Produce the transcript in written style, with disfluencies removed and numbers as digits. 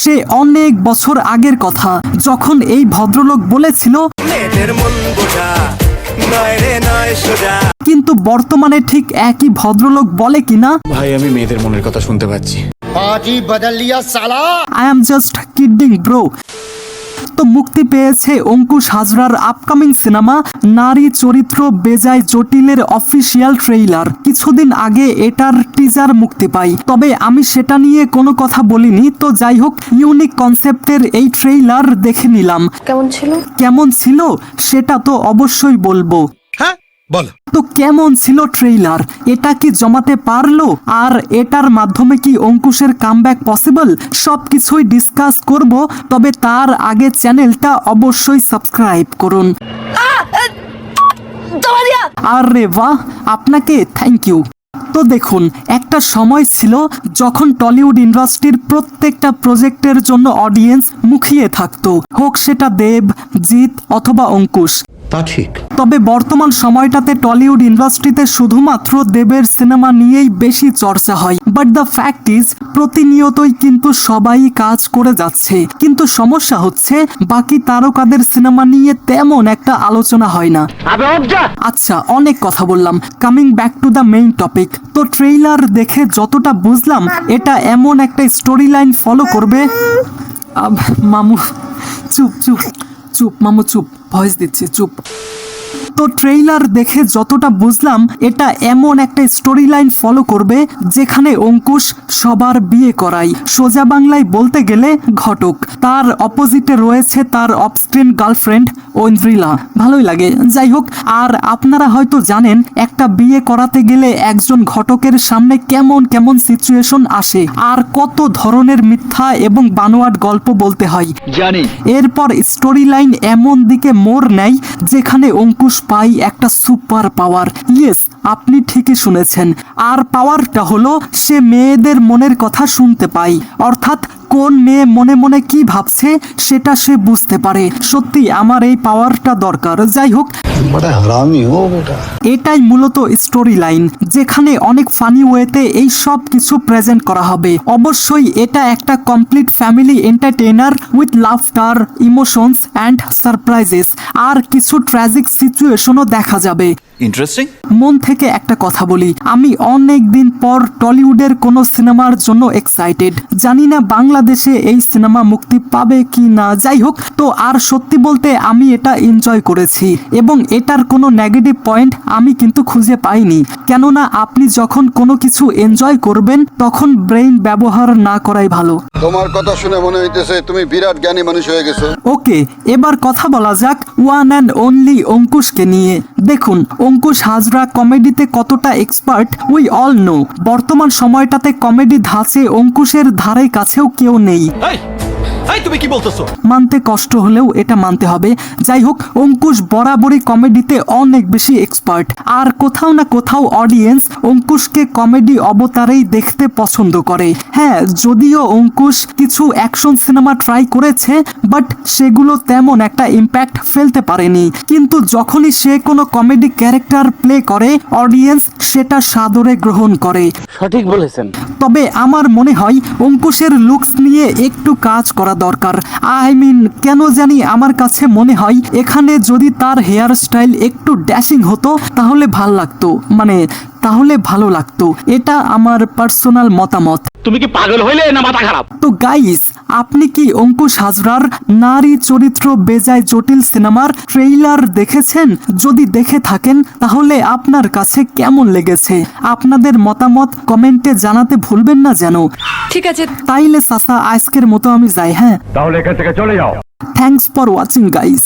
সে অনেক বছর আগের কথা, যখন এই ভদ্রলোক বলেছিল কিন্তু বর্তমানে ঠিক একই ভদ্রলোক বলে কিনা, ভাই আমি মেয়েদের মনের কথা শুনতে পাচ্ছি। I am just kidding bro. তো মুক্তি পেয়েছে অঙ্কুশ হাজরার আপকামিং সিনেমা নারী চরিত্র বেজায় জটিলের অফিসিয়াল ট্রেইলার। কিছুদিন আগে এটার টিজার মুক্তি পাই, তবে আমি সেটা নিয়ে কোনো কথা বলিনি। তো যাই হোক, ইউনিক কনসেপ্টের এই ট্রেইলার দেখে নিলাম। কেমন ছিল সেটা তো অবশ্যই বলবো। তো কেমন ছিল ট্রেইলার? এটা কি জমাতে পারলো? আর এটার মাধ্যমে কি অঙ্কুশের কামব্যাক পসিবল? সবকিছুই ডিসকাস করব, তবে তার আগে চ্যানেলটা অবশ্যই সাবস্ক্রাইব করুন। আরে বাহ, আপনাকে থ্যাংক ইউ। তো দেখুন, একটা সময় ছিল যখন টলিউড ইন্ডাস্ট্রির প্রত্যেকটা প্রজেক্টের জন্য অডিয়েন্স মুখিয়ে থাকতো, হোক সেটা দেব, জিৎ অথবা অঙ্কুশ। তবে বর্তমান সময়টাতে টলিউড ইন্ডাস্ট্রিতে শুধুমাত্র দেবের সিনেমা নিয়েই বেশি চর্চা হয়। বাট দ্য ফ্যাক্ট ইজ, প্রতিনিয়তই কিন্তু সবাই কাজ করে যাচ্ছে, কিন্তু সমস্যা হচ্ছে বাকি তারকাদের সিনেমা নিয়ে তেমন একটা আলোচনা হয় না। আচ্ছা, অনেক কথা বললাম, coming back to the main topic. তো ট্রেইলার দেখে যতটা বুঝলাম, এটা এমন একটা স্টোরি লাইন ফলো করবে। মামু চুপ চুপ চুপ, মামু চুপ, ভয়েস দিচ্ছি, চুপ। তো ট্রেইলার দেখে যতটা বুঝলাম, এটা এমন একটা স্টোরি লাইন ফলো করবে যেখানে অঙ্কুশ সবার বিয়ে করায়। সোজা বাংলায় বলতে গেলে ঘটক, তার অপোজিটে রয়েছে তার অফস্ক্রিন গার্লফ্রেন্ড ঐন্দ্রিলা। ভালোই লাগে। যাই হোক, আর আপনারা হয়তো জানেন একটা বিয়ে করাতে গেলে একজন ঘটকের সামনে কেমন কেমন সিচুয়েশন আসে, আর কত ধরনের মিথ্যা এবং বানোয়াট গল্প বলতে হয় জানি। এরপর স্টোরি লাইন এমন দিকে মোড় নেয় যেখানে অঙ্কুশ পাই একটা সুপার পাওয়ার। ইয়েস, আপনি ঠিকই শুনেছেন। আর পাওয়ারটা হলো সে মেয়েদের মনের কথা শুনতে পায়, অর্থাৎ কোন মেয়ে মনে মনে কি ভাবছে সেটা সে বুঝতে পারে। সত্যি আমার এই পাওয়ারটা দরকার। যাই হোক, এটাই মূলত স্টোরি লাইন, যেখানে অনেক ফানি ওয়েতে এই সব কিছু প্রেজেন্ট করা হবে। অবশ্যই এটা একটা complete family entertainer with laughter, emotions and surprises, আর কিছু ট্র্যাজিক সিচুয়েশনও দেখা যাবে। ইন্টারেস্টিং। মন থেকে একটা কথা বলি, আমি অনেক দিন পর টলিউডের কোনো সিনেমার জন্য এক্সাইটেড। জানি না বাংলাদেশে এই সিনেমা মুক্তি পাবে কি না। যাই হোক, তো আর সত্যি বলতে আমি এটা এনজয় করেছি, এবং এটার কোনো নেগেটিভ পয়েন্ট আমি কিন্তু খুঁজে পাইনি। কেননা আপনি যখন কোনো কিছু এনজয় করবেন, তখন ব্রেইন ব্যবহার না করাই ভালো। তোমার কথা শুনে মনে হইতেছে তুমি বিরাট জ্ঞানী মানুষ হয়ে গেছো। ওকে, এবার কথা বলা যাক ওয়ান অ্যান্ড অনলি অঙ্কুশকে নিয়ে। দেখুন, অঙ্কুশ হাজরা কমেডিতে কতটা এক্সপার্ট উই অল নো। বর্তমান সময়টাতে কমেডি ধাঁচে অঙ্কুশের ধারে কাছেও কেউ নেই। তুমি কি বলতেছো? মানতে কষ্ট হলেও এটা মানতে হবে। যাই হোক, অঙ্কুশ বরাবরই কমেডিতে অনেক বেশি এক্সপার্ট, আর কোথাও না কোথাও অডিয়েন্স অঙ্কুশকে কমেডি অবতারেই দেখতে পছন্দ করে। হ্যাঁ, যদিও অঙ্কুশ কিছু অ্যাকশন সিনেমা ট্রাই করেছে, বাট সেগুলো তেমন একটা ইম্প্যাক্ট ফেলতে পারেনি। কিন্তু যখনই সে কোনো কমেডি ক্যারেক্টার প্লে করে, অডিয়েন্স সেটা সাদরে গ্রহণ করে। সঠিক বলেছেন। তবে আমার মনে হয় অঙ্কুশের লুকস নিয়ে একটু কাজ করা দরকার। আই মিন, কেন জানি আমার কাছে মনে হয় এখানে যদি তার হেয়ার স্টাইল একটু ড্যাশিং হতো তাহলে ভালো লাগতো। এটা আমার পার্সোনাল মতামত। তুমি কি পাগল হইলে না মাথা খারাপ? তো গাইস, আপনি কি অঙ্কুশ হাজরার নারী চরিত্র বেজায় জটিল সিনেমার ট্রেইলার দেখেছেন? যদি দেখে থাকেন তাহলে আপনার কাছে কেমন লেগেছে আপনাদের মতামত কমেন্টে জানাতে ভুলবেন না যেন। ঠিক আছে, তাইলে চাচা আজকের মতো আমি যাই। হ্যাঁ, তাহলে এখান থেকে চলে যাও। Thanks for watching guys.